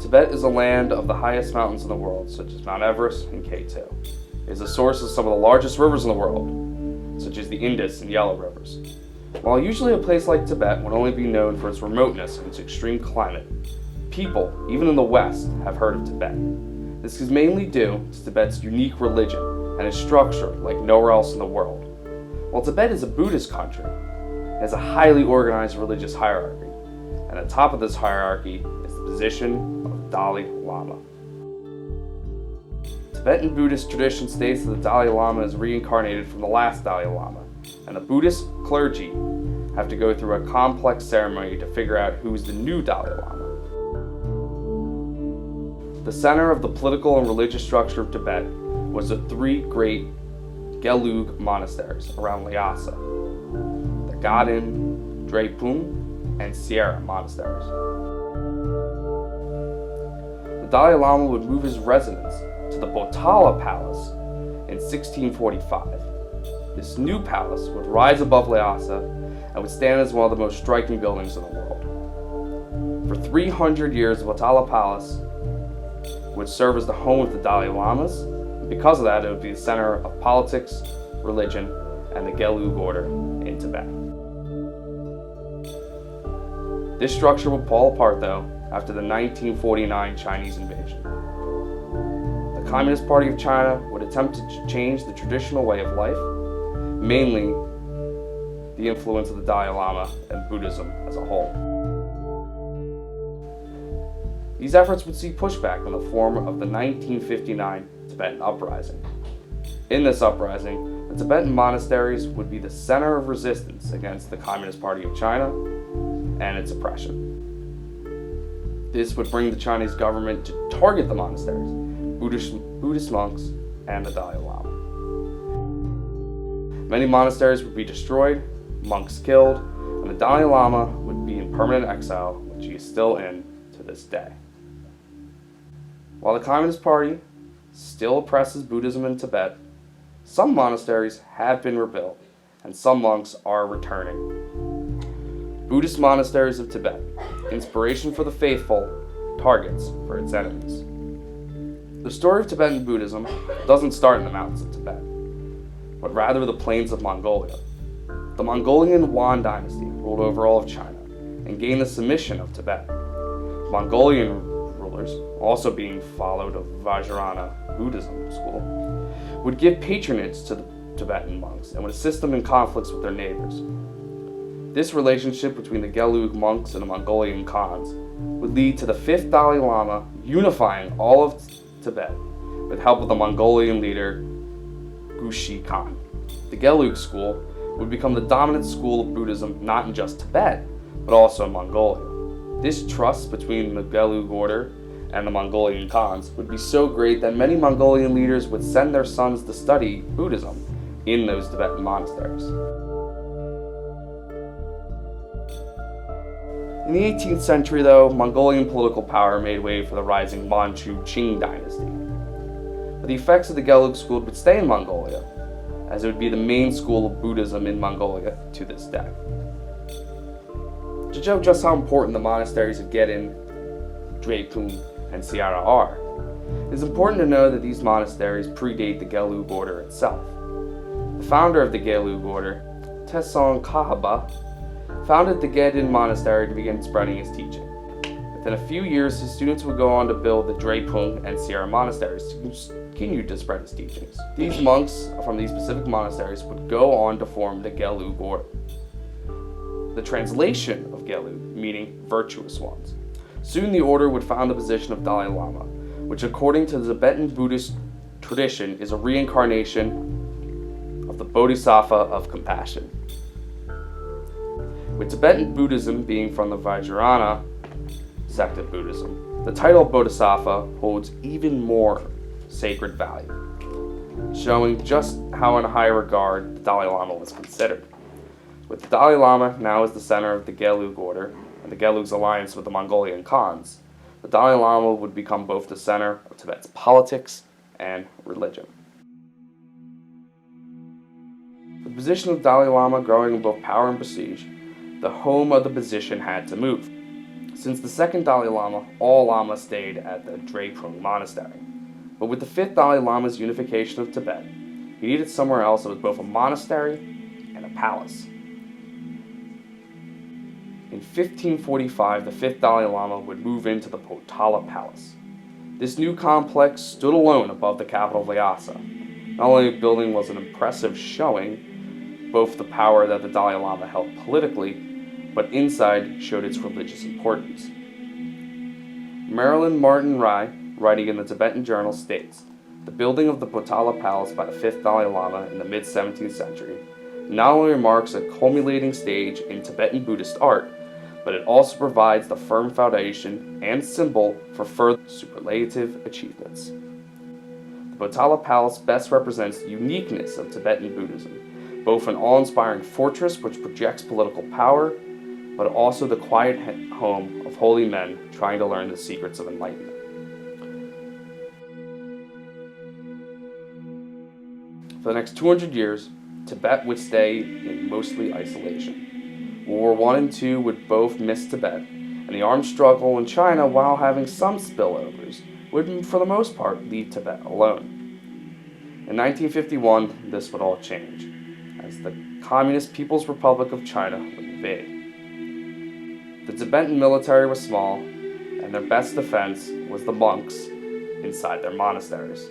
Tibet is a land of the highest mountains in the world, such as Mount Everest and K2. It is a source of some of the largest rivers in the world, such as the Indus and Yellow rivers. While usually a place like Tibet would only be known for its remoteness and its extreme climate, people, even in the West, have heard of Tibet. This is mainly due to Tibet's unique religion and its structure like nowhere else in the world. While Tibet is a Buddhist country, it has a highly organized religious hierarchy, and at the top of this hierarchy is the position of Dalai Lama. Tibetan Buddhist tradition states that the Dalai Lama is reincarnated from the last Dalai Lama, and the Buddhist clergy have to go through a complex ceremony to figure out who is the new Dalai Lama. The center of the political and religious structure of Tibet was the three great Gelug monasteries around Lhasa, the Gaden, Drepung, and Sierra monasteries. The Dalai Lama would move his residence to the Potala Palace in 1645. This new palace would rise above Lhasa and would stand as one of the most striking buildings in the world. For 300 years, the Potala Palace would serve as the home of the Dalai Lamas, and because of that, it would be the center of politics, religion, and the Gelug order in Tibet. This structure would fall apart, though, after the 1949 Chinese invasion. The Communist Party of China would attempt to change the traditional way of life, mainly the influence of the Dalai Lama and Buddhism as a whole. These efforts would see pushback in the form of the 1959 Tibetan Uprising. In this uprising, the Tibetan monasteries would be the center of resistance against the Communist Party of China and its oppression. This would bring the Chinese government to target the monasteries, Buddhist monks, and the Dalai Lama. Many monasteries would be destroyed, monks killed, and the Dalai Lama would be in permanent exile, which he is still in to this day. While the Communist Party still oppresses Buddhism in Tibet, some monasteries have been rebuilt, and some monks are returning. Buddhist monasteries of Tibet, inspiration for the faithful, targets for its enemies. The story of Tibetan Buddhism doesn't start in the mountains of Tibet, but rather the plains of Mongolia. The Mongolian Yuan dynasty ruled over all of China and gained the submission of Tibet. Mongolian rulers, also being followed of Vajrayana Buddhism school, would give patronage to the Tibetan monks and would assist them in conflicts with their neighbors. This relationship between the Gelug monks and the Mongolian Khans would lead to the fifth Dalai Lama unifying all of Tibet with help of the Mongolian leader Gushi Khan. The Gelug school would become the dominant school of Buddhism not in just Tibet, but also in Mongolia. This trust between the Gelug order and the Mongolian Khans would be so great that many Mongolian leaders would send their sons to study Buddhism in those Tibetan monasteries. In the 18th century, though, Mongolian political power made way for the rising Manchu Qing dynasty. But the effects of the Gelug school would stay in Mongolia, as it would be the main school of Buddhism in Mongolia to this day. To show just how important the monasteries of Gaden, Drepung, and Sierra are, it is important to know that these monasteries predate the Gelug order itself. The founder of the Gelug order, Teshon Kahaba, founded the Gaden monastery to begin spreading his teaching. Within a few years, his students would go on to build the Drepung and Sierra monasteries to continue to spread his teachings. These monks from these specific monasteries would go on to form the Gelug order. The translation of Gelug, meaning virtuous ones. Soon the order would found the position of Dalai Lama, which according to the Tibetan Buddhist tradition is a reincarnation of the Bodhisattva of compassion. With Tibetan Buddhism being from the Vajrayana sect of Buddhism, the title of Bodhisattva holds even more sacred value, showing just how in high regard the Dalai Lama was considered. With the Dalai Lama now as the center of the Gelug order and the Gelug's alliance with the Mongolian Khans, the Dalai Lama would become both the center of Tibet's politics and religion. With the position of the Dalai Lama growing in both power and prestige, the home of the position had to move. Since the second Dalai Lama, all lamas stayed at the Drepung Monastery. But with the fifth Dalai Lama's unification of Tibet, he needed somewhere else that was both a monastery and a palace. In 1545, the fifth Dalai Lama would move into the Potala Palace. This new complex stood alone above the capital of Lhasa. Not only the building was an impressive showing, both the power that the Dalai Lama held politically, but inside showed its religious importance. Marilyn Martin Rai, writing in the Tibetan Journal, states, "The building of the Potala Palace by the fifth Dalai Lama in the mid-17th century not only marks a culminating stage in Tibetan Buddhist art, but it also provides the firm foundation and symbol for further superlative achievements." The Potala Palace best represents the uniqueness of Tibetan Buddhism, both an awe-inspiring fortress which projects political power, but also the quiet home of holy men trying to learn the secrets of enlightenment. For the next 200 years, Tibet would stay in mostly isolation. World War I and II would both miss Tibet, and the armed struggle in China, while having some spillovers, would for the most part leave Tibet alone. In 1951, this would all change, as the Communist People's Republic of China would invade. The Tibetan military was small, and their best defense was the monks inside their monasteries.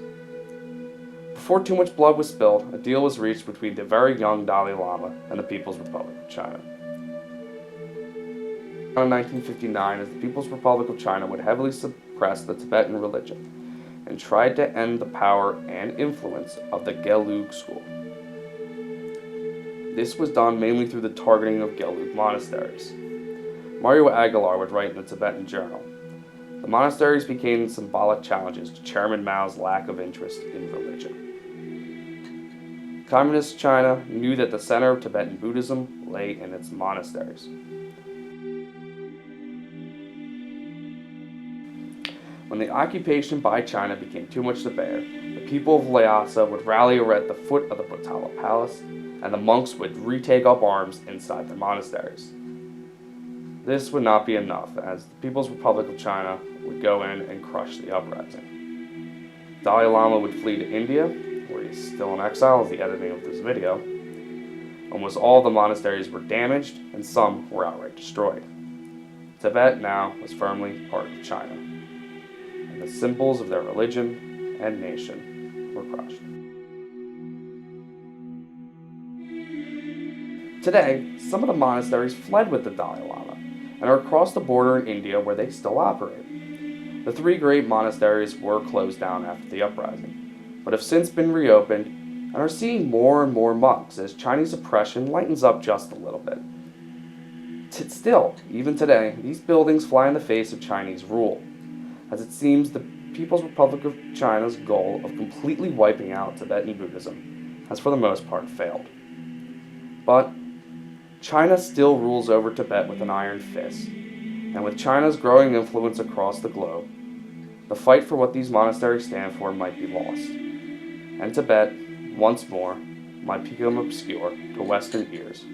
Before too much blood was spilled, a deal was reached between the very young Dalai Lama and the People's Republic of China. In 1959, as the People's Republic of China would heavily suppress the Tibetan religion and tried to end the power and influence of the Gelug school. This was done mainly through the targeting of Gelug monasteries. Mario Aguilar would write in the Tibetan Journal, "The monasteries became symbolic challenges to Chairman Mao's lack of interest in religion." Communist China knew that the center of Tibetan Buddhism lay in its monasteries. When the occupation by China became too much to bear, the people of Lhasa would rally at the foot of the Potala Palace, and the monks would retake up arms inside their monasteries. This would not be enough, as the People's Republic of China would go in and crush the uprising. Dalai Lama would flee to India, where he is still in exile as the editing of this video. Almost all the monasteries were damaged, and some were outright destroyed. Tibet now was firmly part of China, and the symbols of their religion and nation were crushed. Today, some of the monasteries fled with the Dalai Lama and are across the border in India where they still operate. The three great monasteries were closed down after the uprising, but have since been reopened and are seeing more and more monks as Chinese oppression lightens up just a little bit. Still, even today, these buildings fly in the face of Chinese rule, as it seems the People's Republic of China's goal of completely wiping out Tibetan Buddhism has for the most part failed. But China still rules over Tibet with an iron fist, and with China's growing influence across the globe, the fight for what these monasteries stand for might be lost, and Tibet, once more, might become obscure to Western ears